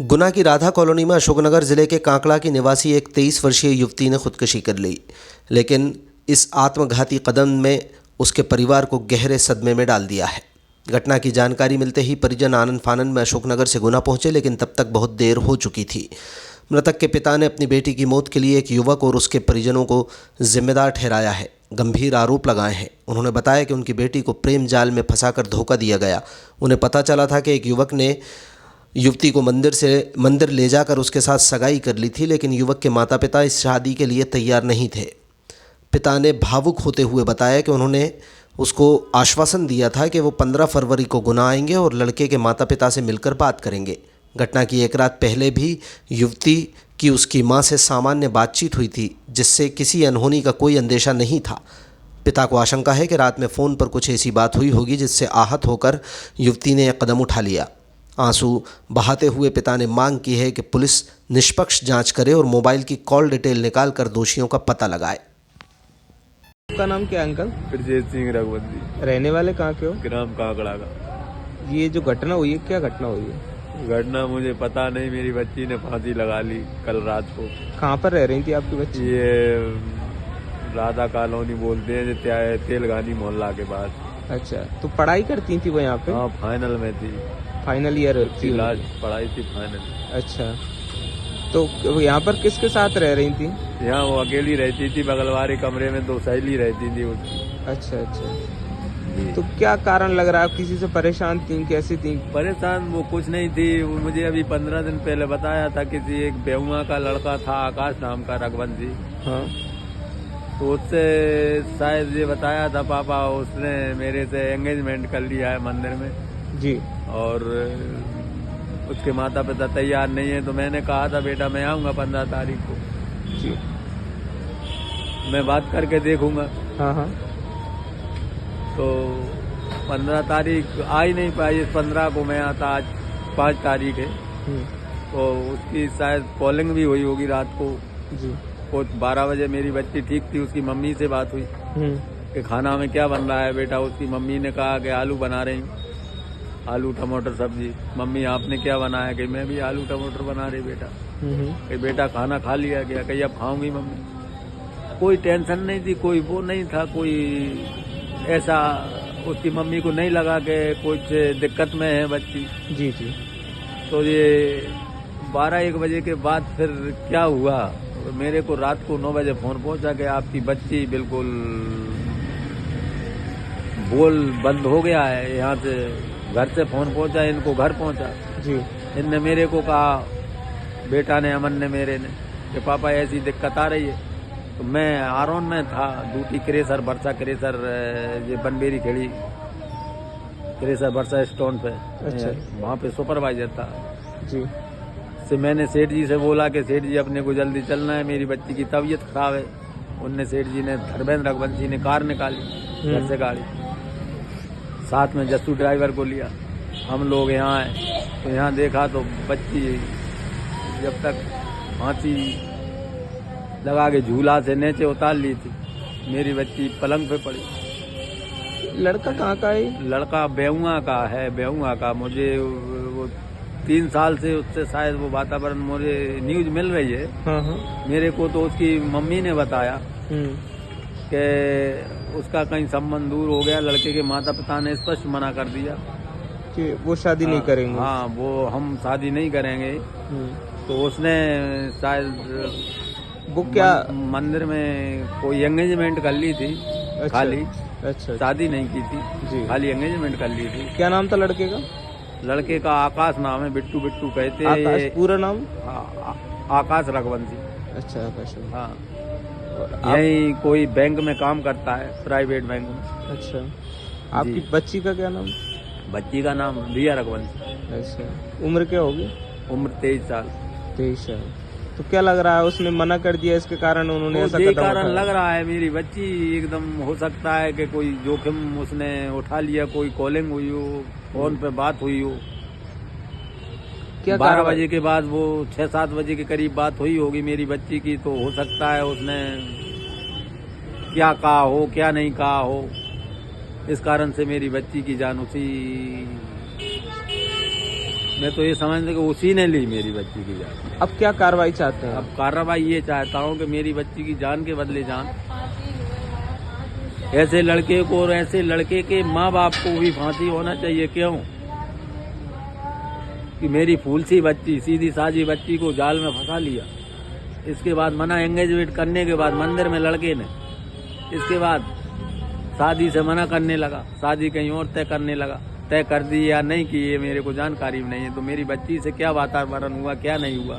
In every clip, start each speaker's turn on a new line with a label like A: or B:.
A: गुना की राधा कॉलोनी में अशोकनगर जिले के कांकड़ा की निवासी एक 23 वर्षीय युवती ने खुदकुशी कर ली, लेकिन इस आत्मघाती कदम में उसके परिवार को गहरे सदमे में डाल दिया है। घटना की जानकारी मिलते ही परिजन आनन फानन में अशोकनगर से गुना पहुंचे, लेकिन तब तक बहुत देर हो चुकी थी। मृतक के पिता ने अपनी बेटी की मौत के लिए एक युवक और उसके परिजनों को जिम्मेदार ठहराया है, गंभीर आरोप लगाए हैं। उन्होंने बताया कि उनकी बेटी को प्रेम जाल में फंसाकर धोखा दिया गया। उन्हें पता चला था कि एक युवक ने युवती को मंदिर ले जाकर उसके साथ सगाई कर ली थी, लेकिन युवक के माता पिता इस शादी के लिए तैयार नहीं थे। पिता ने भावुक होते हुए बताया कि उन्होंने उसको आश्वासन दिया था कि वो 15 फरवरी को गुना आएंगे और लड़के के माता पिता से मिलकर बात करेंगे। घटना की एक रात पहले भी युवती की उसकी मां से सामान्य बातचीत हुई थी, जिससे किसी अनहोनी का कोई अंदेशा नहीं था। पिता को आशंका है कि रात में फ़ोन पर कुछ ऐसी बात हुई होगी जिससे आहत होकर युवती ने एक कदम उठा लिया। आंसू बहाते हुए पिता ने मांग की है कि पुलिस निष्पक्ष जांच करे और मोबाइल की कॉल डिटेल निकालकर दोषियों का पता लगाए।
B: आपका नाम क्या है अंकल?
C: ब्रजेश सिंह रघुवंशी,
B: रहने वाले कहाँ के हो?
C: ग्राम काकड़ा का।
B: ये जो घटना हुई है, क्या घटना हुई है?
C: घटना मुझे पता नहीं, मेरी बच्ची ने फांसी लगा ली कल रात को।
B: कहाँ पर रह रही थी आपकी बच्ची?
C: ये राधा कॉलोनी बोलते हैं, जो तेलगानी मोहल्ला के पास।
B: अच्छा, तो पढ़ाई करती थी वो यहाँ पे?
C: हाँ, फाइनल में थी,
B: फाइनल ईयर थी?
C: लास्ट पढ़ाई थी फाइनल।
B: अच्छा, तो यहाँ पर किसके साथ रह रही थी?
C: यहाँ वो अकेली रहती थी, बगल वाले कमरे में 2 सहेली रहती थी उसकी।
B: अच्छा अच्छा, तो क्या कारण लग रहा है? किसी से परेशान थी? कैसी थी?
C: परेशान वो कुछ नहीं थी। वो मुझे अभी 15 दिन पहले बताया था, किसी एक बेहुआ का लड़का था, आकाश नाम का, रघुवंशी।
B: हाँ,
C: तो उससे शायद ये बताया था पापा, उसने मेरे से एंगेजमेंट कर लिया है मंदिर में
B: जी।
C: और उसके माता पिता तैयार नहीं है। तो मैंने कहा था बेटा मैं आऊँगा 15 तारीख को,
B: जी,
C: मैं बात करके देखूंगा।
B: हाँ हाँ।
C: तो 15 तारीख आ ही नहीं पाई। 15 को मैं आता, आज 5 तारीख है। तो उसकी शायद कॉलिंग भी हुई होगी रात को
B: जी।
C: कुछ 12 बजे। मेरी बच्ची ठीक थी, उसकी मम्मी से बात हुई कि खाना में क्या बन रहा है बेटा। उसकी मम्मी ने कहा कि आलू बना रही हूँ, आलू टमाटर सब्जी। मम्मी आपने क्या बनाया? कि मैं भी आलू टमाटर बना रही बेटा। कि बेटा खाना खा लिया गया? कि अब खाऊंगी मम्मी। कोई टेंशन नहीं थी, कोई वो नहीं था, कोई ऐसा उसकी मम्मी को नहीं लगा कि कुछ दिक्कत में है बच्ची।
B: जी जी।
C: तो ये 12-1 बजे के बाद फिर क्या हुआ, मेरे को रात को 9 बजे फोन पहुंचा कि आपकी बच्ची बिल्कुल बोल बंद हो गया है। यहाँ से घर से फोन पहुंचा, इनको घर पहुंचा
B: जी।
C: इनने मेरे को कहा, बेटा ने, अमन ने, मेरे ने, कि पापा ऐसी दिक्कत आ रही है। तो मैं आरोन में था, दूटी क्रेसर बरसा क्रेसर, ये बनबेरी खेड़ी क्रेसर बरसा स्टोन पे।
B: अच्छा।
C: वहाँ पे सुपरवाइजर था
B: जी।
C: से मैंने सेठ जी से बोला कि सेठ जी अपने को जल्दी चलना है, मेरी बच्ची की तबीयत खराब है। उनने सेठ जी ने, धर्मेंद्र रघुवंशी ने कार निकाली घर से गाड़ी, साथ में जस्सू ड्राइवर को लिया। हम लोग यहाँ आए तो यहाँ देखा तो बच्ची जब तक फांसी लगा के झूला से नीचे उतार ली थी, मेरी बच्ची पलंग पे पड़ी।
B: लड़का कहाँ का है?
C: लड़का बेहुआ का है, बेहुआ का। मुझे वो 3 साल से उससे शायद वो वातावरण, मुझे न्यूज मिल रही है।
B: हाँ हाँ।
C: मेरे को तो उसकी मम्मी ने बताया कि उसका कहीं संबंध दूर हो गया। लड़के के माता पिता ने स्पष्ट मना कर दिया
B: कि वो शादी नहीं करेंगे।
C: हाँ, वो हम शादी नहीं करेंगे। तो उसने शायद
B: वो क्या
C: मंदिर में कोई एंगेजमेंट कर ली थी।
B: अच्छा,
C: खाली
B: अच्छा,
C: शादी नहीं की थी
B: जी।
C: खाली एंगेजमेंट कर ली थी।
B: क्या नाम था लड़के का?
C: लड़के का आकाश नाम है, बिट्टू बिट्टू कहते
B: आकाश
C: हैं।
B: पूरा नाम?
C: आकाश रघुवंशी।
B: अच्छा, आकाश।
C: हाँ, यही कोई बैंक में काम करता है, प्राइवेट बैंक में।
B: अच्छा, आपकी बच्ची का क्या नाम?
C: बच्ची का नाम रिया रघुवंशी।
B: अच्छा, उम्र क्या होगी?
C: उम्र 23 साल।
B: 23 साल। तो क्या लग रहा है, उसने मना कर दिया, इसके कारण उन्होंने ऐसा
C: ये
B: कदम
C: कारण
B: उठाया?
C: लग रहा है मेरी बच्ची एकदम, हो सकता है कि कोई जोखिम उसने उठा लिया, कोई कॉलिंग हुई हो, फोन पे बात हुई हो।
B: क्या
C: 12 बजे के बाद वो 6-7 बजे के करीब बात हुई होगी मेरी बच्ची की। तो हो सकता है उसने क्या कहा हो, क्या नहीं कहा हो, इस कारण से मेरी बच्ची की जान उसी मैं तो ये समझता कि उसी ने ली मेरी बच्ची की जान।
B: अब क्या कार्रवाई चाहते हैं
C: अब कार्रवाई ये चाहता हूँ कि मेरी बच्ची की जान के बदले जान, ऐसे लड़के को और ऐसे लड़के के माँ बाप को भी फांसी होना चाहिए। क्यों कि मेरी फूल सी बच्ची, सीधी साजी बच्ची को जाल में फंसा लिया। इसके बाद मना एंगेजमेंट करने के बाद मंदिर में लड़के ने, इसके बाद शादी से मना करने लगा, शादी कहीं और तय कर दी या नहीं की ये मेरे को जानकारी नहीं है। तो मेरी बच्ची से क्या वातावरण हुआ क्या नहीं हुआ,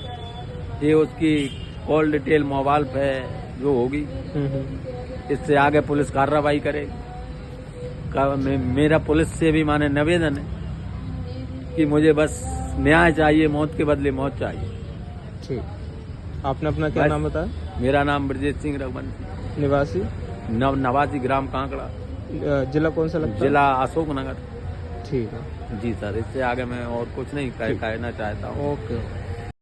C: ये उसकी कॉल डिटेल मोबाइल पे जो होगी इससे आगे पुलिस कार्रवाई करेगी। मेरा पुलिस से भी माने निवेदन है कि मुझे बस न्याय चाहिए, मौत के बदले मौत चाहिए।
B: ठीक। आपने अपना क्या
C: बस।
B: नाम बताया?
C: मेरा नाम ब्रजेश सिंह रघुवंशी,
B: निवासी
C: नवासी ग्राम कांकड़ा,
B: जिला कौन सा लगता है?
C: जिला अशोकनगर।
B: ठीक है।
C: जी सर, इससे आगे मैं और कुछ नहीं कहना चाहता हूँ।
B: ओके।